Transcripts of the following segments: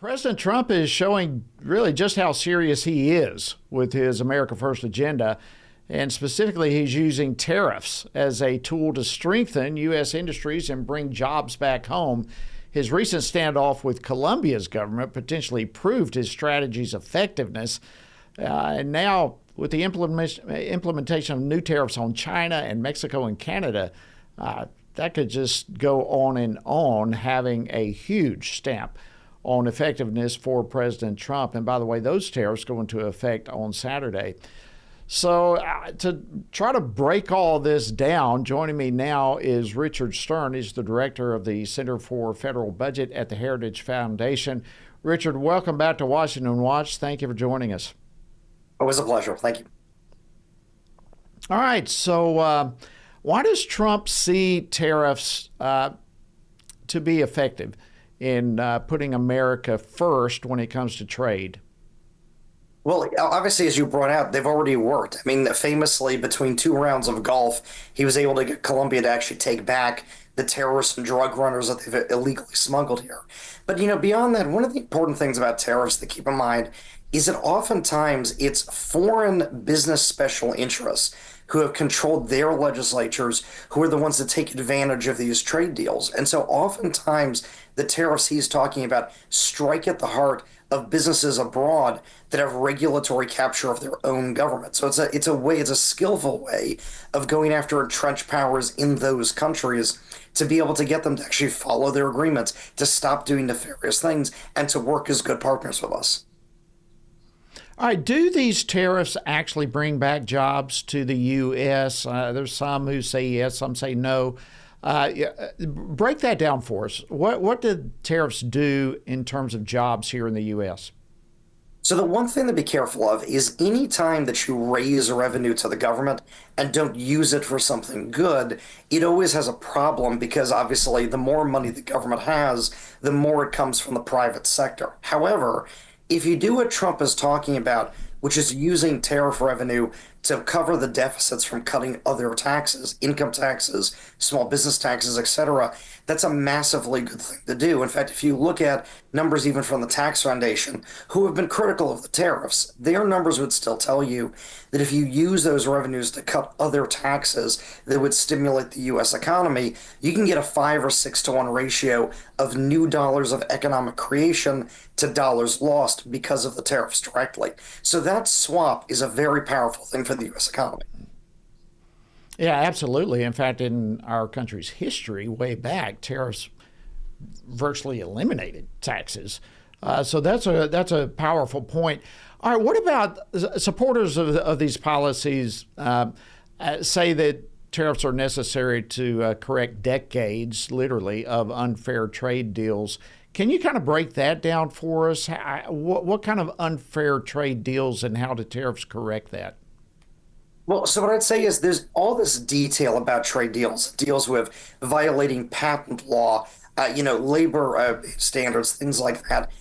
President Trump is showing really just how serious he is with his America First agenda. And specifically, he's using tariffs as a tool to strengthen U.S. industries and bring jobs back home. His recent standoff with Colombia's government potentially proved his strategy's effectiveness. And now, with the implementation of new tariffs on China and Mexico and Canada, that could just go on, having a huge stamp on effectiveness for President Trump. And by the way, those tariffs go into effect on Saturday. So to try to break all this down, joining me now is Richard Stern. He's the director of the Center for Federal Budget at the Heritage Foundation. Richard, welcome back to Washington Watch. Thank you for joining us. Always a pleasure. Thank you. All right. So why does Trump see tariffs to be effective in putting America first when it comes to trade? Well, obviously, as you brought out, they've already worked. I mean, famously, between two rounds of golf, he was able to get Colombia to actually take back the terrorists and drug runners that they've illegally smuggled here. But, beyond that, one of the important things about tariffs to keep in mind is that oftentimes it's foreign business special interests who have controlled their legislatures, who are the ones that take advantage of these trade deals. And so oftentimes the tariffs he's talking about strike at the heart of businesses abroad that have regulatory capture of their own government. So it's a skillful way of going after entrenched powers in those countries to be able to get them to actually follow their agreements, to stop doing nefarious things, and to work as good partners with us. All right, do these tariffs actually bring back jobs to the U.S.? There's some who say yes, some say no. Break that down for us. What did tariffs do in terms of jobs here in the U.S.? So the one thing to be careful of is any time that you raise revenue to the government and don't use it for something good, it always has a problem because obviously the more money the government has, the more it comes from the private sector. However, if you do what Trump is talking about, which is using tariff revenue to cover the deficits from cutting other taxes, income taxes, small business taxes, etc., that's a massively good thing to do. In fact, if you look at numbers even from the Tax Foundation, who have been critical of the tariffs, their numbers would still tell you that if you use those revenues to cut other taxes that would stimulate the U.S. economy, you can get a 5 or 6 to 1 ratio of new dollars of economic creation to dollars lost because of the tariffs directly. So that swap is a very powerful thing for the U.S. economy. Yeah, absolutely. In fact, in our country's history, way back, tariffs virtually eliminated taxes. So that's a powerful point. All right, what about supporters of these policies say that tariffs are necessary to correct decades, literally, of unfair trade deals? Can you kind of break that down for us? What kind of unfair trade deals and how do tariffs correct that? Well, so what I'd say is there's all this detail about trade deals, deals with violating patent law, labor standards, things like that,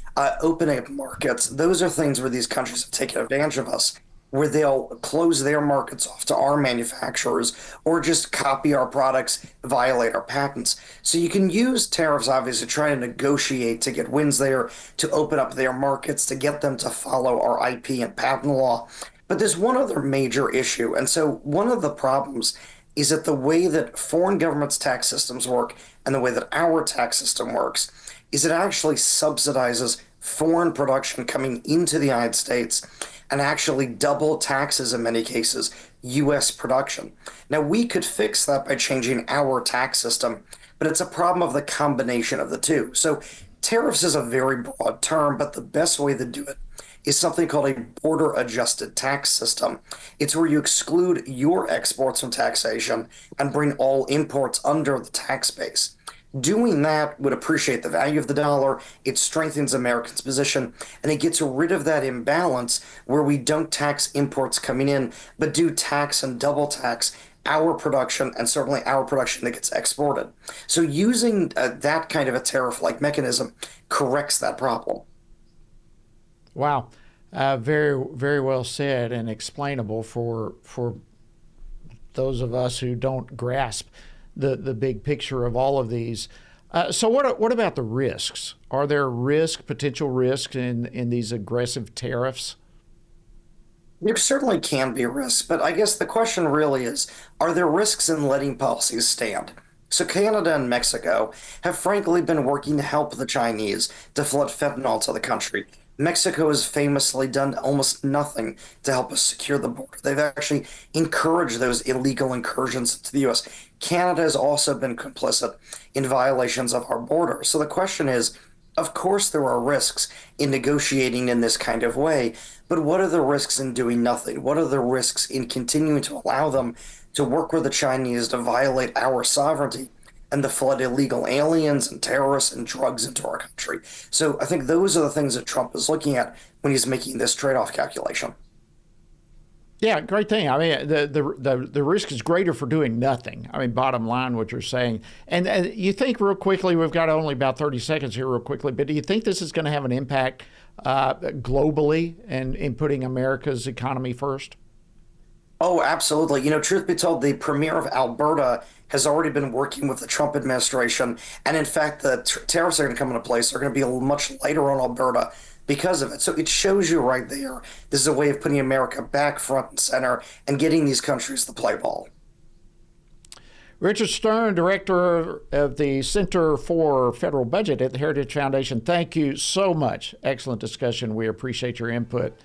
opening up markets. Those are things where these countries have taken advantage of us, where they'll close their markets off to our manufacturers or just copy our products, violate our patents. So you can use tariffs, obviously, to try to negotiate to get wins there, to open up their markets, to get them to follow our IP and patent law. But there's one other major issue. And so one of the problems is that the way that foreign governments' tax systems work and the way that our tax system works is it actually subsidizes foreign production coming into the United States and actually double taxes in many cases U.S. production. Now, we could fix that by changing our tax system, but it's a problem of the combination of the two. So tariffs is a very broad term, but the best way to do it is something called a border adjusted tax system. It's where you exclude your exports from taxation and bring all imports under the tax base. Doing that would appreciate the value of the dollar, it strengthens Americans' position, and it gets rid of that imbalance where we don't tax imports coming in, but do tax and double tax our production and certainly our production that gets exported. So using that kind of a tariff-like mechanism corrects that problem. Wow. Very, very well said and explainable for those of us who don't grasp the big picture of all of these. So what about the risks? Are there potential risks in these aggressive tariffs? There certainly can be risks, but I guess the question really is, are there risks in letting policies stand? So Canada and Mexico have frankly been working to help the Chinese to flood fentanyl to the country. Mexico has famously done almost nothing to help us secure the border. They've actually encouraged those illegal incursions into the US. Canada has also been complicit in violations of our border. So the question is, of course, there are risks in negotiating in this kind of way, but what are the risks in doing nothing? What are the risks in continuing to allow them to work with the Chinese to violate our sovereignty and to flood illegal aliens and terrorists and drugs into our country? So I think those are the things that Trump is looking at when he's making this trade-off calculation. Yeah, great thing. I mean, the risk is greater for doing nothing. I mean, bottom line, what you're saying. And you think real quickly, we've got only about 30 seconds here real quickly, but do you think this is going to have an impact globally and in putting America's economy first? Oh, absolutely. Truth be told, the premier of Alberta has already been working with the Trump administration. And in fact, the tariffs are going to come into place. They're going to be much lighter on Alberta because of it. So it shows you right there. This is a way of putting America back front and center and getting these countries to play ball. Richard Stern, director of the Center for Federal Budget at the Heritage Foundation, thank you so much. Excellent discussion. We appreciate your input.